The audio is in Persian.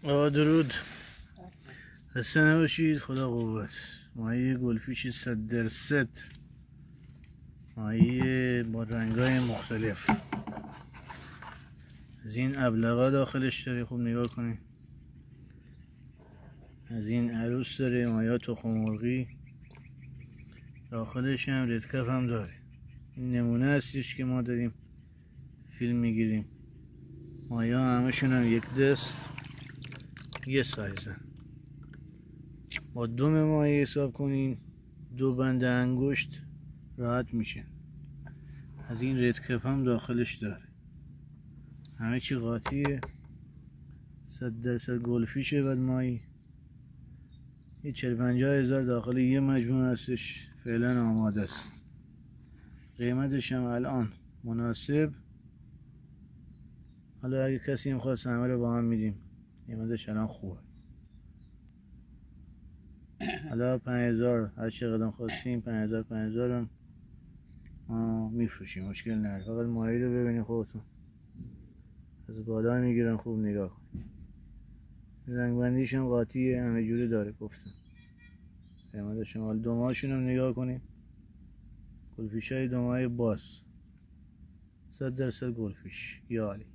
آقا درود. خسته نباشید. خدا قوت. ماهی گلفیش 100%، ماهی با رنگای مختلف. از این ابلغا داخلش داره، خوب نگاه کنید. از این عروس داره، ماهی تخم مرغی داخلش هم، ردکف هم داره. این نمونه هستش که ما داریم فیلم میگیریم. ماهی ها همه شون هم یک دست یه سایزن. با دم ماهی حساب کنین 2 بند انگشت راحت میشه. از این ردکپ هم داخلش داره. همه چی قاطیه. 100% گلفیشه. بعد ماهی یه 40-50 هزار داخل یه مجموعه هستش. فعلا آماده است. قیمتش هم الان مناسب. حالا اگه کسی میخواد همه رو با هم میدیم. قیمتش الان خوبه. حالا 5000 هر چقدر خواستیم 5000 هم میفروشیم، مشکل نداره. فقط ماهی رو ببینید خودتون. از بالا میگیرن، خوب نگاه کن. رنگ بندیش هم قاطیه، همه جوره داره گفتم. قیمتش هم، حالا دماشون هم نگاه کنید. گلفیش های دمای باز 100% گلفیش. یا علی.